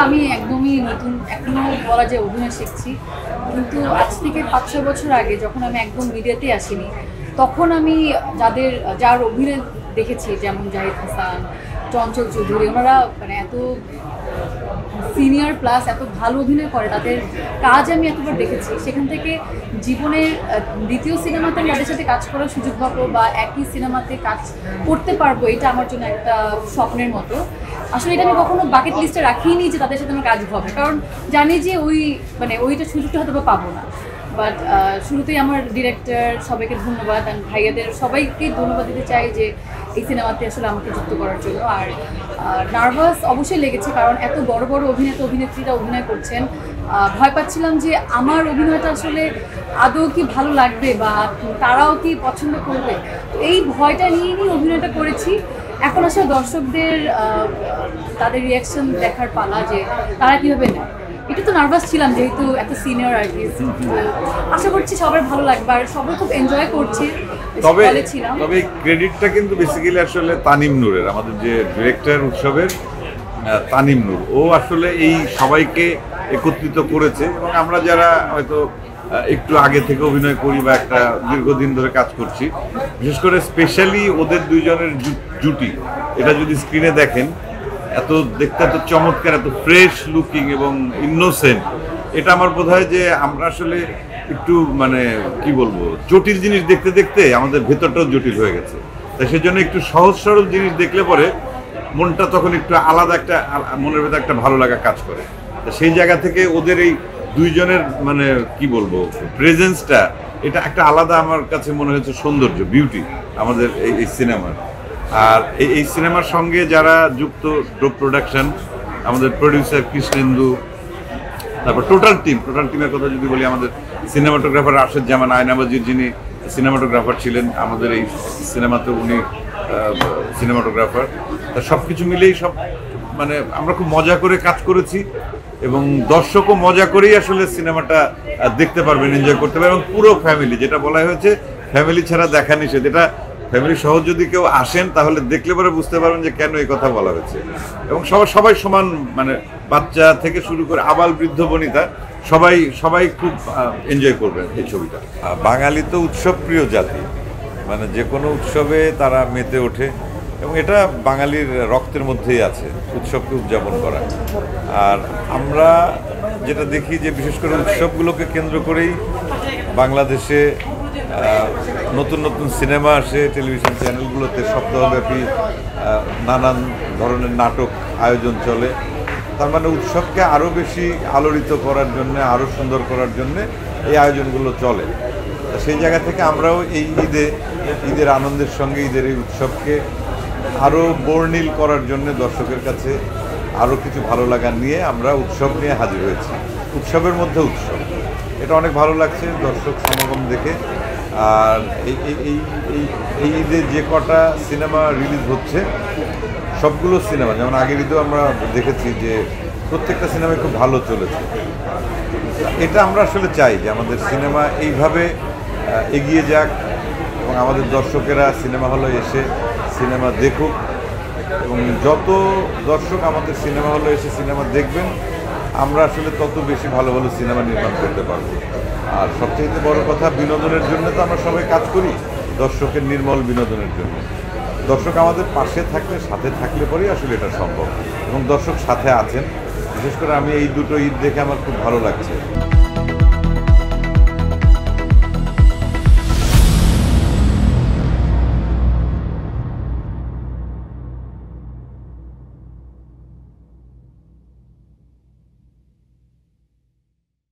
আমি একদমই নতুন, এখনো বলা যায় অভিনয় শিখছি। কিন্তু আজ থেকে 5-6 বছর আগে যখন আমি একদম মিডিয়াতে আসিনি, তখন আমি যার অভিনয় দেখেছি, যেমন জাহিদ হাসান, চঞ্চল চৌধুরী, ওনারা মানে এত সিনিয়র প্লাস এত ভালো অভিনয় করে, তাদের কাজ আমি এতবার দেখেছি। সেখান থেকে জীবনের দ্বিতীয় সিনেমাতে আমি তাদের সাথে কাজ করার সুযোগ পাবো বা একই সিনেমাতে কাজ করতে পারবো, এটা আমার জন্য একটা স্বপ্নের মতো। আসলে এটা আমি কখনো বাকেট লিস্টে রাখিনি যে তাদের সাথে আমার কাজ হবে, কারণ জানি যে ওইটা সুযোগটা হয়তো পাবো না। বাট শুরুতেই আমার ডিরেক্টর সবাইকে ধন্যবাদ, আর ভাইয়াদের সবাইকে ধন্যবাদ দিতে চাই যে এই সিনেমাতে আসলে আমাকে যুক্ত করার জন্য। আর নার্ভাস অবশ্যই লেগেছে, কারণ এত বড় বড় অভিনেত্রীরা অভিনয় করছেন। ভয় পাচ্ছিলাম যে আমার অভিনয়টা আসলে আদৌ কি ভালো লাগবে বা তারাও কি পছন্দ করবে, এই ভয়টা নিয়ে অভিনয়টা করেছি। এখন আসলে দর্শকদের তাদের রিয়াকশন দেখার পালা, যে তারা কীভাবে নেয়। একটু তো নার্ভাস ছিলাম যেহেতু একটা সিনিয়র আর্টিস্ট, আশা করছি সবার ভালো লাগবে আর সবাই খুব এনজয় করছে। তবে ক্রেডিটটা কিন্তু বেসিক্যালি আসলে তানিম নূরের, আমাদের যে ডিরেক্টর উৎসবের তানিম নূর, ও আসলে এই সবাইকে একত্রিত করেছে। এবং আমরা যারা হয়তো একটু আগে থেকে অভিনয় করি বা একটা দীর্ঘদিন ধরে কাজ করছি, বিশেষ করে স্পেশালি ওদের দুইজনের জুটি, এটা যদি স্ক্রিনে দেখেন, এত দেখতে এত চমৎকার, এত ফ্রেশ লুকিং এবং ইনোসেন্ট, এটা আমার বোধ হয় যে আমরা আসলে একটু মানে কি বলবো, জটিল জিনিস দেখতে দেখতে আমাদের ভেতরটাও জটিল হয়ে গেছে। তাই সেজন্য একটু সহজ সরল জিনিস দেখলে পরে মনটা তখন একটু আলাদা, একটা মনের ভেতরে একটা ভালো লাগা কাজ করে। তো সেই জায়গা থেকে ওদের এই দুইজনের মানে কি বলবো প্রেজেন্সটা, এটা একটা আলাদা আমার কাছে মনে হয়েছে সৌন্দর্য, বিউটি আমাদের এই সিনেমার। আর এই সিনেমার সঙ্গে যারা যুক্ত, ড্রপ প্রোডাকশন, আমাদের প্রডিউসার কৃষ্ণেন্দু, তারপর টোটাল টিমের কথা যদি বলি, আমাদের সিনেমাটোগ্রাফার রাশেদ জামান আয়নাবাজির, যিনি সিনেমাটোগ্রাফার ছিলেন আমাদের এই সিনেমাতে, উনি সিনেমাটোগ্রাফার। তা সব কিছু মিলেই সব মানে আমরা খুব মজা করে কাজ করেছি এবং দর্শকও মজা করেই আসলে সিনেমাটা দেখতে পারবেন, এনজয় করতে পারবেন। এবং পুরো ফ্যামিলি, যেটা বলা হয়েছে ফ্যামিলি ছাড়া দেখা নিষেধ, এটা ফ্যামিলি সহ যদি কেউ আসেন তাহলে দেখলে পরে বুঝতে পারবেন যে কেন এই কথা বলা হয়েছে। এবং সবাই সমান, মানে বাচ্চা থেকে শুরু করে আবাল বৃদ্ধ বনিতা সবাই খুব এনজয় করবেন এই ছবিটা। বাঙালি তো উৎসবপ্রিয় জাতি, মানে যে কোনো উৎসবে তারা মেতে ওঠে এবং এটা বাঙালির রক্তের মধ্যেই আছে উৎসবকে উদযাপন করা। আর আমরা যেটা দেখি যে বিশেষ করে উৎসবগুলোকে কেন্দ্র করেই বাংলাদেশে নতুন নতুন সিনেমা আসে, টেলিভিশন চ্যানেলগুলোতে সপ্তাহব্যাপী নানান ধরনের নাটক আয়োজন চলে। তার মানে উৎসবকে আরও বেশি আলোড়িত করার জন্যে, আরও সুন্দর করার জন্যে এই আয়োজনগুলো চলে। সেই জায়গা থেকে আমরাও এই ঈদের আনন্দের সঙ্গে ঈদের এই উৎসবকে আরও বর্ণিল করার জন্য দর্শকের কাছে আরও কিছু ভালো লাগা নিয়ে আমরা উৎসব নিয়ে হাজির হয়েছি। উৎসবের মধ্যে উৎসব, এটা অনেক ভালো লাগছে দর্শক সমাগম দেখে। আর এই ঈদে যে কটা সিনেমা রিলিজ হচ্ছে, সবগুলো সিনেমা, যেমন আগের ঈদেও আমরা দেখেছি যে প্রত্যেকটা সিনেমায় খুব ভালো চলেছে। এটা আমরা আসলে চাই যে আমাদের সিনেমা এইভাবে এগিয়ে যাক এবং আমাদের দর্শকেরা সিনেমা হলে এসে সিনেমা দেখুক, এবং যত দর্শক আমাদের সিনেমা হলে এসে সিনেমা দেখবেন, আমরা আসলে তত বেশি ভালো ভালো সিনেমা নির্মাণ করতে পারবো। আর সবচেয়ে বড় কথা, বিনোদনের জন্য তো আমরা সবাই কাজ করি, দর্শকের নির্মল বিনোদনের জন্য। দর্শক আমাদের পাশে থাকলে, সাথে থাকলে পরেই আসলে এটা সম্ভব, এবং দর্শক সাথে আছেন। বিশেষ করে আমি এই দুটো ঈদ দেখে আমার খুব ভালো লাগছে।